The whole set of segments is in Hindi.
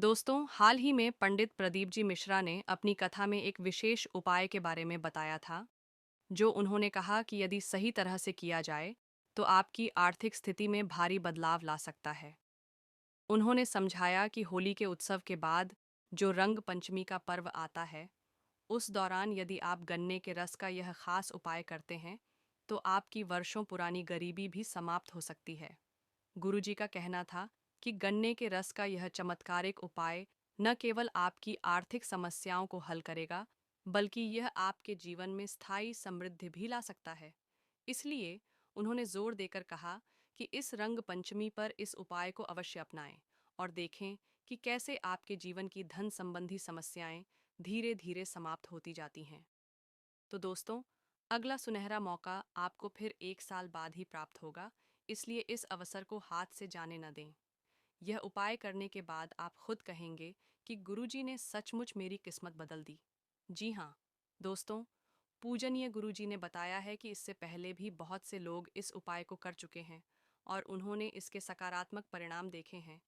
दोस्तों, हाल ही में पंडित प्रदीप जी मिश्रा ने अपनी कथा में एक विशेष उपाय के बारे में बताया था, जो उन्होंने कहा कि यदि सही तरह से किया जाए, तो आपकी आर्थिक स्थिति में भारी बदलाव ला सकता है। उन्होंने समझाया कि होली के उत्सव के बाद जो रंग पंचमी का पर्व आता है, उस दौरान यदि आप गन्ने के रस का यह खास उपाय करते हैं, तो आपकी वर्षों पुरानी गरीबी भी समाप्त हो सकती है। गुरुजी का कहना था कि गन्ने के रस का यह चमत्कारिक उपाय न केवल आपकी आर्थिक समस्याओं को हल करेगा, बल्कि यह आपके जीवन में स्थायी समृद्धि भी ला सकता है। इसलिए उन्होंने जोर देकर कहा कि इस रंग पंचमी पर इस उपाय को अवश्य अपनाएं और देखें कि कैसे आपके जीवन की धन संबंधी समस्याएं धीरे धीरे समाप्त होती जाती हैं। तो दोस्तों, अगला सुनहरा मौका आपको फिर 1 साल बाद ही प्राप्त होगा, इसलिए इस अवसर को हाथ से जाने न दें। यह उपाय करने के बाद आप खुद कहेंगे कि गुरुजी ने सचमुच मेरी किस्मत बदल दी। जी हाँ, दोस्तों, पूजनीय गुरुजी ने बताया है कि इससे पहले भी बहुत से लोग इस उपाय को कर चुके हैं और उन्होंने इसके सकारात्मक परिणाम देखे हैं।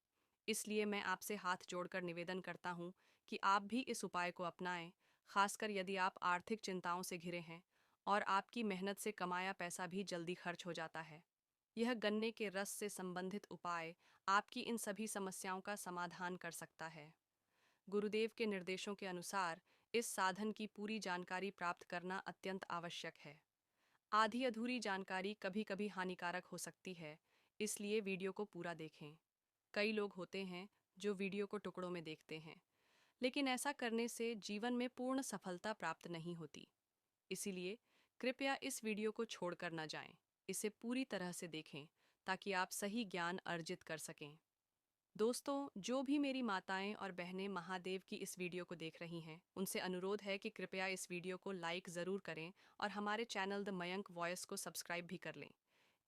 इसलिए मैं आपसे हाथ जोड़कर निवेदन करता हूँ कि आप भी इस उपाय को अपनाएं, खासकर यदि आप आर्थिक चिंताओं से घिरे हैं और आपकी मेहनत से कमाया पैसा भी जल्दी खर्च हो जाता है। यह गन्ने के रस से संबंधित उपाय आपकी इन सभी समस्याओं का समाधान कर सकता है। गुरुदेव के निर्देशों के अनुसार इस साधन की पूरी जानकारी प्राप्त करना अत्यंत आवश्यक है। आधी अधूरी जानकारी कभी कभी हानिकारक हो सकती है, इसलिए वीडियो को पूरा देखें। कई लोग होते हैं जो वीडियो को टुकड़ों में देखते हैं, लेकिन ऐसा करने से जीवन में पूर्ण सफलता प्राप्त नहीं होती। इसीलिए कृपया इस वीडियो को छोड़कर न जाएं, इसे पूरी तरह से देखें ताकि आप सही ज्ञान अर्जित कर सकें। दोस्तों, जो भी मेरी माताएं और बहनें महादेव की इस वीडियो को देख रही हैं, उनसे अनुरोध है कि कृपया इस वीडियो को लाइक ज़रूर करें और हमारे चैनल द मयंक वॉइस को सब्सक्राइब भी कर लें।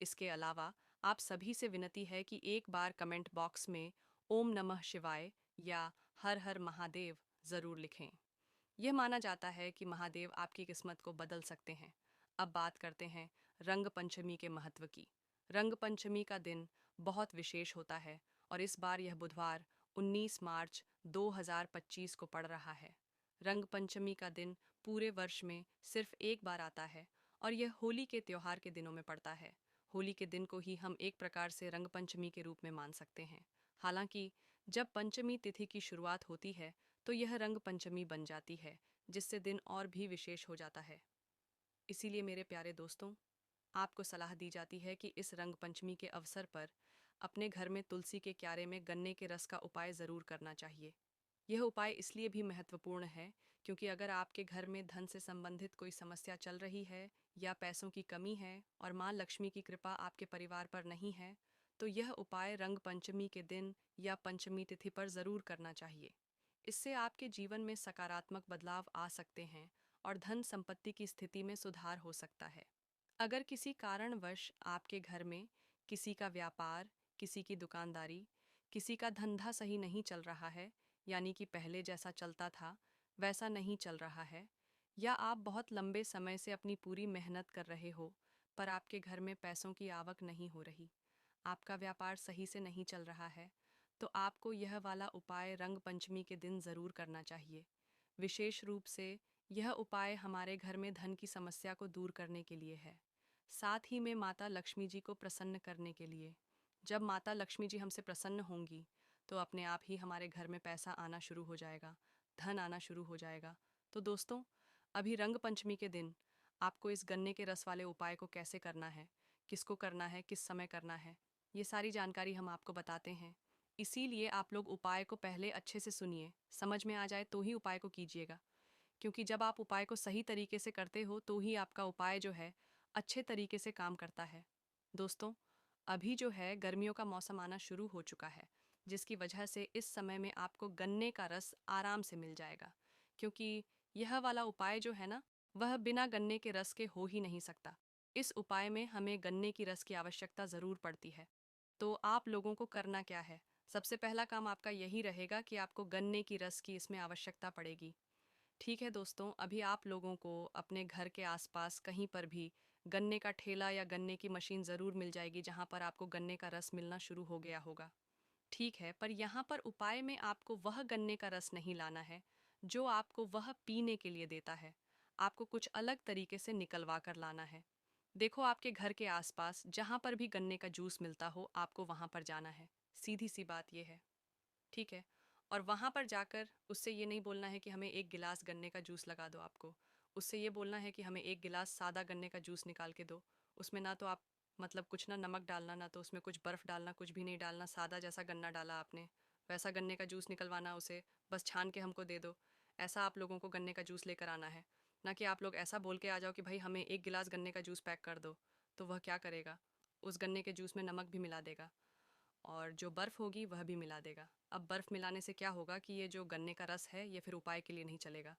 इसके अलावा आप सभी से विनती है कि एक बार कमेंट बॉक्स में ओम नमः शिवाय या हर हर महादेव ज़रूर लिखें। यह माना जाता है कि महादेव आपकी किस्मत को बदल सकते हैं। अब बात करते हैं रंग पंचमी के महत्व की। रंग पंचमी का दिन बहुत विशेष होता है और इस बार यह बुधवार 19 मार्च 2025 को पड़ रहा है। रंग पंचमी का दिन पूरे वर्ष में सिर्फ एक बार आता है और यह होली के त्योहार के दिनों में पड़ता है। होली के दिन को ही हम एक प्रकार से रंग पंचमी के रूप में मान सकते हैं। हालांकि जब पंचमी तिथि की शुरुआत होती है, तो यह रंग पंचमी बन जाती है, जिससे दिन और भी विशेष हो जाता है। इसीलिए मेरे प्यारे दोस्तों, आपको सलाह दी जाती है कि इस रंग पंचमी के अवसर पर अपने घर में तुलसी के क्यारे में गन्ने के रस का उपाय ज़रूर करना चाहिए। यह उपाय इसलिए भी महत्वपूर्ण है क्योंकि अगर आपके घर में धन से संबंधित कोई समस्या चल रही है या पैसों की कमी है और माँ लक्ष्मी की कृपा आपके परिवार पर नहीं है, तो यह उपाय रंग पंचमी के दिन या पंचमी तिथि पर ज़रूर करना चाहिए। इससे आपके जीवन में सकारात्मक बदलाव आ सकते हैं और धन संपत्ति की स्थिति में सुधार हो सकता है। अगर किसी कारणवश आपके घर में किसी का व्यापार, किसी की दुकानदारी, किसी का धंधा सही नहीं चल रहा है, यानी कि पहले जैसा चलता था वैसा नहीं चल रहा है, या आप बहुत लंबे समय से अपनी पूरी मेहनत कर रहे हो पर आपके घर में पैसों की आवक नहीं हो रही, आपका व्यापार सही से नहीं चल रहा है, तो आपको यह वाला उपाय रंग पंचमी के दिन ज़रूर करना चाहिए। विशेष रूप से यह उपाय हमारे घर में धन की समस्या को दूर करने के लिए है, साथ ही में माता लक्ष्मी जी को प्रसन्न करने के लिए। जब माता लक्ष्मी जी हमसे प्रसन्न होंगी, तो अपने आप ही हमारे घर में पैसा आना शुरू हो जाएगा, धन आना शुरू हो जाएगा। तो दोस्तों, अभी रंग पंचमी के दिन आपको इस गन्ने के रस वाले उपाय को कैसे करना है, किसको करना है, किस समय करना है, ये सारी जानकारी हम आपको बताते हैं। इसीलिए आप लोग उपाय को पहले अच्छे से सुनिए, समझ में आ जाए तो ही उपाय को कीजिएगा। क्योंकि जब आप उपाय को सही तरीके से करते हो तो ही आपका उपाय जो है अच्छे तरीके से काम करता है। दोस्तों, अभी जो है गर्मियों का मौसम आना शुरू हो चुका है, जिसकी वजह से इस समय में आपको गन्ने का रस आराम से मिल जाएगा, क्योंकि यह वाला उपाय जो है ना, वह बिना गन्ने के रस के हो ही नहीं सकता। इस उपाय में हमें गन्ने की रस की आवश्यकता ज़रूर पड़ती है। तो आप लोगों को करना क्या है? सबसे पहला काम आपका यही रहेगा कि आपको गन्ने की रस की इसमें आवश्यकता पड़ेगी। ठीक है दोस्तों, अभी आप लोगों को अपने घर के आसपास कहीं पर भी गन्ने का ठेला या गन्ने की मशीन ज़रूर मिल जाएगी, जहाँ पर आपको गन्ने का रस मिलना शुरू हो गया होगा। ठीक है, पर यहाँ पर उपाय में आपको वह गन्ने का रस नहीं लाना है जो आपको वह पीने के लिए देता है। आपको कुछ अलग तरीके से निकलवा कर लाना है। देखो, आपके घर के आसपास जहाँ पर भी गन्ने का जूस मिलता हो, आपको वहाँ पर जाना है। सीधी सी बात यह है, ठीक है? और वहाँ पर जाकर उससे ये नहीं बोलना है कि हमें 1 गिलास गन्ने का जूस लगा दो आपको। उससे ये बोलना है कि हमें 1 गिलास सादा गन्ने का जूस निकाल के दो। उसमें ना तो आप मतलब कुछ ना नमक डालना, ना तो उसमें कुछ बर्फ़ डालना, कुछ भी नहीं डालना। सादा जैसा गन्ना डाला आपने, वैसा गन्ने का जूस निकलवाना उसे, बस छान के हमको दे दो। ऐसा आप लोगों को गन्ने का जूस लेकर आना है। ना कि आप लोग ऐसा बोल के आ जाओ कि भाई हमें 1 गिलास गन्ने का जूस पैक कर दो। तो वह क्या करेगा? उस गन्ने के जूस में नमक भी मिला देगा और जो बर्फ़ होगी वह भी मिला देगा। अब बर्फ़ मिलाने से क्या होगा कि ये जो गन्ने का रस है ये फिर उपाय के लिए नहीं चलेगा।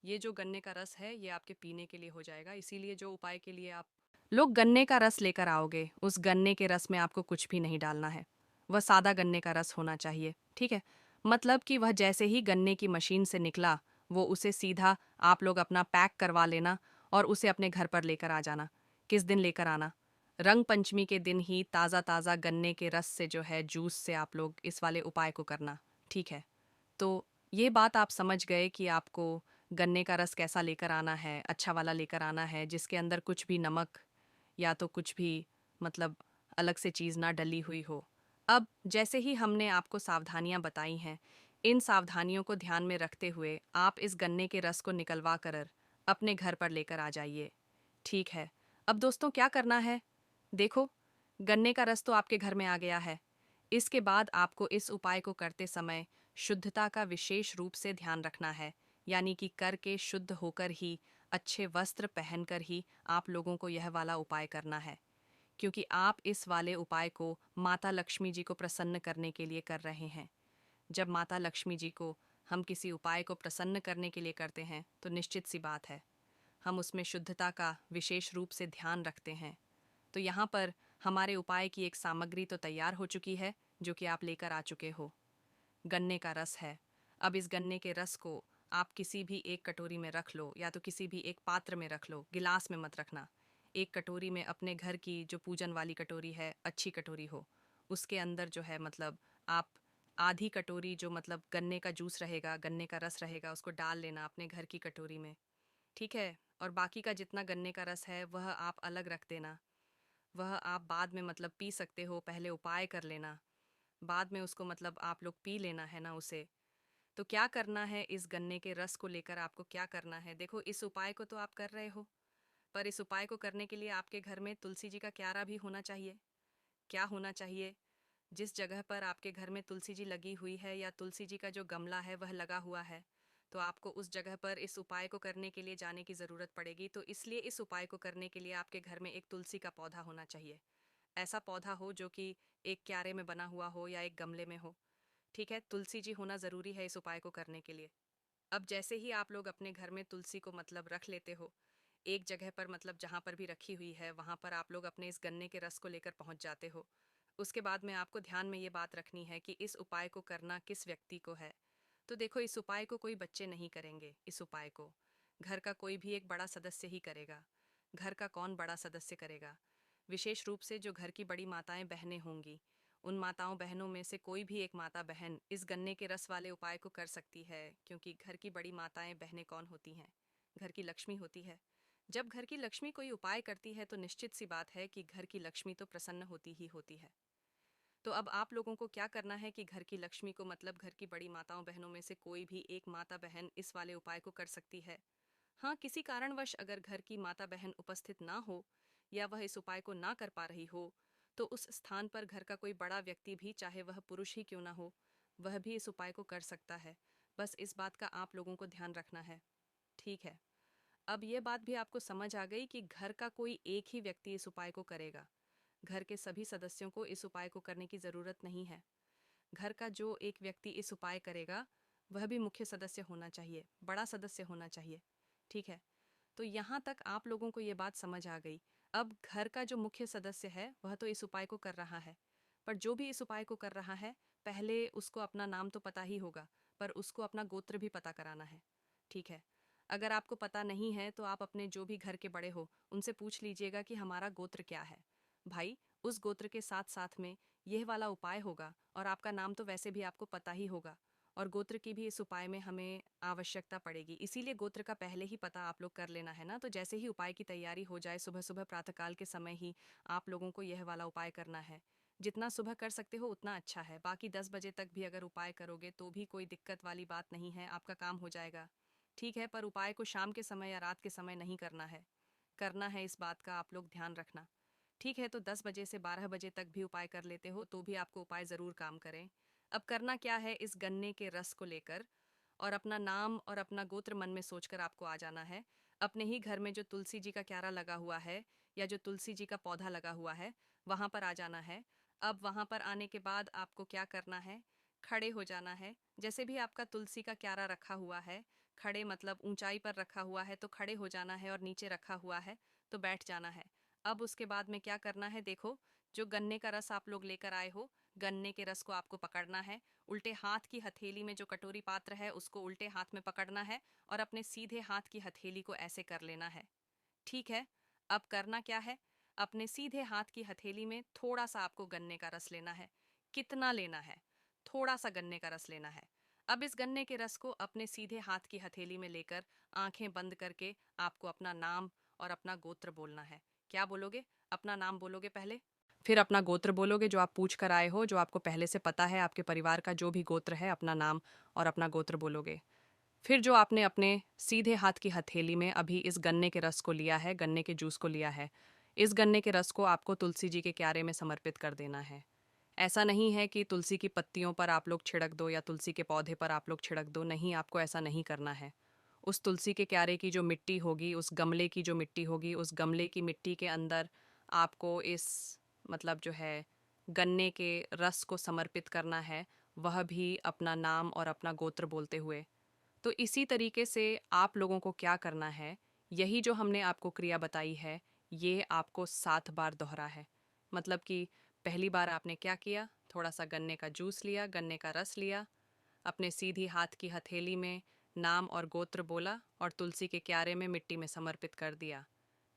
ये जो गन्ने का रस है ये आपके पीने के लिए हो जाएगा। इसीलिए जो उपाय के लिए आप लोग गन्ने का रस लेकर आओगे, उस गन्ने के रस में आपको कुछ भी नहीं डालना है। वह सादा गन्ने का रस होना चाहिए, ठीक है? मतलब कि वह जैसे ही गन्ने की मशीन से निकला, वो उसे सीधा आप लोग अपना पैक करवा लेना और उसे अपने घर पर लेकर आ जाना। किस दिन लेकर आना? रंग पंचमी के दिन ही ताज़ा ताज़ा गन्ने के रस से जो है जूस से आप लोग इस वाले उपाय को करना, ठीक है? तो ये बात आप समझ गए कि आपको गन्ने का रस कैसा लेकर आना है, अच्छा वाला लेकर आना है जिसके अंदर कुछ भी नमक या तो कुछ भी मतलब अलग से चीज़ ना डली हुई हो। अब जैसे ही हमने आपको सावधानियां बताई हैं, इन सावधानियों को ध्यान में रखते हुए आप इस गन्ने के रस को निकलवा कर अपने घर पर लेकर आ जाइए। ठीक है। अब दोस्तों क्या करना है? देखो, गन्ने का रस तो आपके घर में आ गया है। इसके बाद आपको इस उपाय को करते समय शुद्धता का विशेष रूप से ध्यान रखना है, यानी कि करके शुद्ध होकर ही, अच्छे वस्त्र पहनकर ही आप लोगों को यह वाला उपाय करना है, क्योंकि आप इस वाले उपाय को माता लक्ष्मी जी को प्रसन्न करने के लिए कर रहे हैं। जब माता लक्ष्मी जी को हम किसी उपाय को प्रसन्न करने के लिए करते हैं, तो निश्चित सी बात है, हम उसमें शुद्धता का विशेष रूप से ध्यान रखते हैं। तो यहाँ पर हमारे उपाय की एक सामग्री तो तैयार हो चुकी है, जो कि आप लेकर आ चुके हो। गन्ने का रस है। अब इस गन्ने के रस को आप किसी भी एक कटोरी में रख लो, या तो किसी भी एक पात्र में रख लो, गिलास में मत रखना। एक कटोरी में, अपने घर की जो पूजन वाली कटोरी है, अच्छी कटोरी हो, उसके अंदर जो है मतलब आप आधी कटोरी जो मतलब गन्ने का जूस रहेगा, गन्ने का रस रहेगा, उसको डाल लेना अपने घर की कटोरी में, ठीक है? और बाकी का जितना गन्ने का रस है वह आप अलग रख देना। वह आप बाद में मतलब पी सकते हो, पहले उपाय कर लेना, बाद में उसको मतलब आप लोग पी लेना है ना उसे। तो क्या करना है, इस गन्ने के रस को लेकर आपको क्या करना है? देखो, इस उपाय को तो आप कर रहे हो, पर इस उपाय को करने के लिए आपके घर में तुलसी जी का क्यारा भी होना चाहिए। क्या होना चाहिए? जिस जगह पर आपके घर में तुलसी जी लगी हुई है या तुलसी जी का जो गमला है वह लगा हुआ है, तो आपको उस जगह पर इस उपाय को करने के लिए जाने की ज़रूरत पड़ेगी। तो इसलिए इस उपाय को करने के लिए आपके घर में एक तुलसी का पौधा होना चाहिए। ऐसा पौधा हो जो कि एक क्यारे में बना हुआ हो या एक गमले में हो, ठीक है? तुलसी जी होना ज़रूरी है इस उपाय को करने के लिए। अब जैसे ही आप लोग अपने घर में तुलसी को मतलब रख लेते हो, एक जगह पर मतलब जहाँ पर भी रखी हुई है, वहाँ पर आप लोग अपने इस गन्ने के रस को लेकर पहुँच जाते हो। उसके बाद में आपको ध्यान में ये बात रखनी है कि इस उपाय को करना किस व्यक्ति को है। तो देखो, इस उपाय को कोई बच्चे नहीं करेंगे, इस उपाय को घर का कोई भी एक बड़ा सदस्य ही करेगा। घर का कौन बड़ा सदस्य करेगा? विशेष रूप से जो घर की बड़ी माताएं बहनें होंगी, उन माताओं बहनों में से कोई भी एक माता बहन इस गन्ने के रस वाले उपाय को कर सकती है, क्योंकि घर की बड़ी माताएं बहनें कौन होती हैं? घर की लक्ष्मी होती है। जब घर की लक्ष्मी कोई उपाय करती है तो निश्चित सी बात है कि घर की लक्ष्मी तो प्रसन्न होती ही होती है। तो अब आप लोगों को क्या करना है कि घर की लक्ष्मी को मतलब घर की बड़ी माताओं बहनों में से कोई भी एक माता बहन इस वाले उपाय को कर सकती है। हाँ, किसी कारणवश अगर घर की माता बहन उपस्थित ना हो या वह इस उपाय को ना कर पा रही हो, तो उस स्थान पर घर का कोई बड़ा व्यक्ति भी, चाहे वह पुरुष ही क्यों ना हो, वह भी इस उपाय को कर सकता है। बस इस बात का आप लोगों को ध्यान रखना है, ठीक है? अब ये बात भी आपको समझ आ गई कि घर का कोई एक ही व्यक्ति इस उपाय को करेगा। घर के सभी सदस्यों को इस उपाय को करने की ज़रूरत नहीं है। घर का जो एक व्यक्ति इस उपाय करेगा, वह भी मुख्य सदस्य होना चाहिए, बड़ा सदस्य होना चाहिए, ठीक है? तो यहाँ तक आप लोगों को ये बात समझ आ गई। अब घर का जो मुख्य सदस्य है वह तो इस उपाय को कर रहा है, पर जो भी इस उपाय को कर रहा है, पहले उसको अपना नाम तो पता ही होगा, पर उसको अपना गोत्र भी पता कराना है, ठीक है? अगर आपको पता नहीं है तो आप अपने जो भी घर के बड़े हो उनसे पूछ लीजिएगा कि हमारा गोत्र क्या है। भाई, उस गोत्र के साथ साथ में यह वाला उपाय होगा, और आपका नाम तो वैसे भी आपको पता ही होगा, और गोत्र की भी इस उपाय में हमें आवश्यकता पड़ेगी, इसीलिए गोत्र का पहले ही पता आप लोग कर लेना है ना। तो जैसे ही उपाय की तैयारी हो जाए, सुबह सुबह प्रातःकाल के समय ही आप लोगों को यह वाला उपाय करना है। जितना सुबह कर सकते हो उतना अच्छा है, बाकी 10 बजे तक भी अगर उपाय करोगे तो भी कोई दिक्कत वाली बात नहीं है, आपका काम हो जाएगा। ठीक है, पर उपाय को शाम के समय या रात के समय नहीं करना है, करना है इस बात का आप लोग ध्यान रखना। ठीक है, तो 10 बजे से 12 बजे तक भी उपाय कर लेते हो तो भी आपको उपाय ज़रूर काम करें। अब करना क्या है, इस गन्ने के रस को लेकर और अपना नाम और अपना गोत्र मन में सोचकर आपको आ जाना है। अपने ही घर में जो तुलसी जी का क्यारा लगा हुआ है या जो तुलसी जी का पौधा लगा हुआ है, वहाँ पर आ जाना है। अब वहाँ पर आने के बाद आपको क्या करना है, खड़े हो जाना है। जैसे भी आपका तुलसी का क्यारा रखा हुआ है, खड़े मतलब ऊंचाई पर रखा हुआ है तो खड़े हो जाना है, और नीचे रखा हुआ है तो बैठ जाना है। अब उसके बाद में क्या करना है, देखो, जो गन्ने का रस आप लोग लेकर आए हो, गन्ने के रस को आपको पकड़ना है। उल्टे हाथ की हथेली में जो कटोरी पात्र है उसको उल्टे हाथ में पकड़ना है, और अपने सीधे हाथ की हथेली को ऐसे कर लेना है। ठीक है, अब करना क्या है, अपने सीधे हाथ की हथेली में थोड़ा सा आपको गन्ने का रस लेना है। कितना लेना है, थोड़ा सा गन्ने का रस लेना है। अब इस गन्ने के रस को अपने सीधे हाथ की हथेली में लेकर आंखें बंद करके आपको अपना नाम और अपना गोत्र बोलना है। क्या बोलोगे, अपना नाम बोलोगे पहले, फिर अपना गोत्र बोलोगे जो आप पूछ कर आए हो, जो आपको पहले से पता है, आपके परिवार का जो भी गोत्र है, अपना नाम और अपना गोत्र बोलोगे। फिर जो आपने अपने सीधे हाथ की हथेली में अभी इस गन्ने के रस को लिया है, गन्ने के जूस को लिया है, इस गन्ने के रस को आपको तुलसी जी के क्यारे में समर्पित कर देना है। ऐसा नहीं है कि तुलसी की पत्तियों पर आप लोग छिड़क दो या तुलसी के पौधे पर आप लोग छिड़क दो, नहीं, आपको ऐसा नहीं करना है। उस तुलसी के क्यारे की जो मिट्टी होगी, उस गमले की जो मिट्टी होगी, उस गमले की मिट्टी के अंदर आपको इस मतलब जो है गन्ने के रस को समर्पित करना है, वह भी अपना नाम और अपना गोत्र बोलते हुए। तो इसी तरीके से आप लोगों को क्या करना है, यही जो हमने आपको क्रिया बताई है, ये आपको 7 बार दोहरा है। मतलब कि पहली बार आपने क्या किया, थोड़ा सा गन्ने का जूस लिया, गन्ने का रस लिया, अपने सीधी हाथ की हथेली में नाम और गोत्र बोला और तुलसी के क्यारे में मिट्टी में समर्पित कर दिया।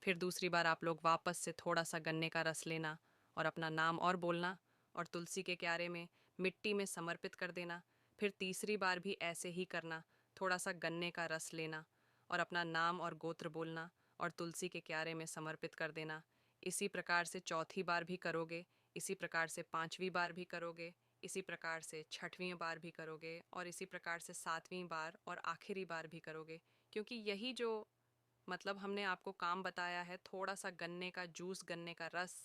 फिर दूसरी बार आप लोग वापस से थोड़ा सा गन्ने का रस लेना और अपना नाम और बोलना और तुलसी के क्यारे में मिट्टी में समर्पित कर देना। फिर तीसरी बार भी ऐसे ही करना, थोड़ा सा गन्ने का रस लेना और अपना नाम और गोत्र बोलना और तुलसी के क्यारे में समर्पित कर देना। इसी प्रकार से चौथी बार भी करोगे, इसी प्रकार से पांचवी बार भी करोगे, इसी प्रकार से छठवीं बार भी करोगे, और इसी प्रकार से सातवीं बार और आखिरी बार भी करोगे। क्योंकि यही जो मतलब हमने आपको काम बताया है, थोड़ा सा गन्ने का जूस, गन्ने का रस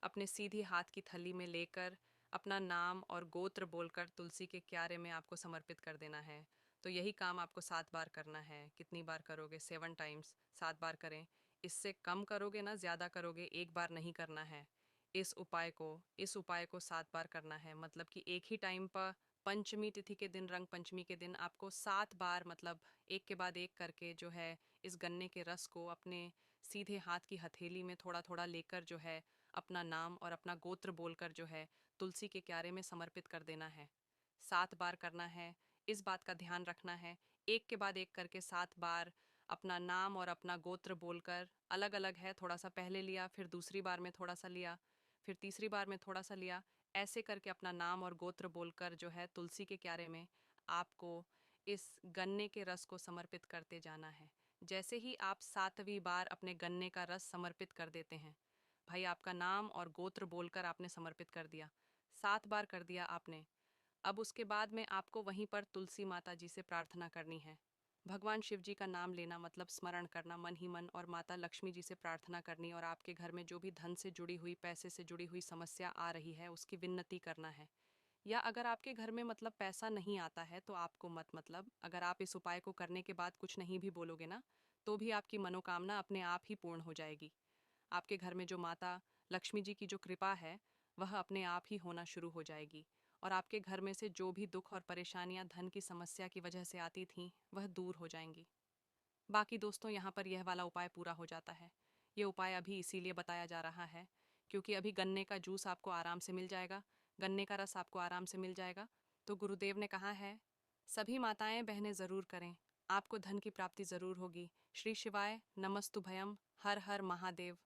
अपने सीधी हाथ की थैली में लेकर अपना नाम और गोत्र बोलकर तुलसी के क्यारे में आपको समर्पित कर देना है। तो यही काम आपको 7 बार करना है। कितनी बार करोगे, 7 टाइम्स, 7 बार करें। इससे कम करोगे ना, ज़्यादा करोगे, एक बार नहीं करना है। इस उपाय को 7 बार करना है, मतलब कि एक ही टाइम पर पंचमी तिथि के दिन, रंग पंचमी के दिन आपको 7 बार, मतलब एक के बाद एक करके जो है इस गन्ने के रस को अपने सीधे हाथ की हथेली में थोड़ा थोड़ा लेकर जो है अपना नाम और अपना गोत्र बोलकर जो है तुलसी के क्यारे में समर्पित कर देना है। 7 बार करना है, इस बात का ध्यान रखना है। एक के बाद एक करके 7 बार अपना नाम और अपना गोत्र बोलकर, अलग अलग है, थोड़ा सा पहले लिया, फिर दूसरी बार में थोड़ा सा लिया, फिर तीसरी बार में थोड़ा सा लिया, ऐसे करके अपना नाम और गोत्र बोलकर जो है तुलसी के क्यारे में आपको इस गन्ने के रस को समर्पित करते जाना है। जैसे ही आप 7वीं बार अपने गन्ने का रस समर्पित कर देते हैं, भाई आपका नाम और गोत्र बोलकर आपने समर्पित कर दिया, 7 बार कर दिया आपने। अब उसके बाद में आपको वहीं पर तुलसी माता जी से प्रार्थना करनी है। भगवान शिव जी का नाम लेना मतलब स्मरण करना मन ही मन, और माता लक्ष्मी जी से प्रार्थना करनी, और आपके घर में जो भी धन से जुड़ी हुई, पैसे से जुड़ी हुई समस्या आ रही है उसकी विन्नति करना है। या अगर आपके घर में मतलब पैसा नहीं आता है तो आपको मत, मतलब अगर आप इस उपाय को करने के बाद कुछ नहीं भी बोलोगे ना, तो भी आपकी मनोकामना अपने आप ही पूर्ण हो जाएगी। आपके घर में जो माता लक्ष्मी जी की जो कृपा है वह अपने आप ही होना शुरू हो जाएगी, और आपके घर में से जो भी दुख और परेशानियां धन की समस्या की वजह से आती थीं वह दूर हो जाएंगी। बाकी दोस्तों, यहाँ पर यह वाला उपाय पूरा हो जाता है। ये उपाय अभी इसीलिए बताया जा रहा है क्योंकि अभी गन्ने का जूस आपको आराम से मिल जाएगा, गन्ने का रस आपको आराम से मिल जाएगा। तो गुरुदेव ने कहा है, सभी माताएं बहनें ज़रूर करें, आपको धन की प्राप्ति ज़रूर होगी। श्री शिवाय नमस्तुभयम, हर हर महादेव।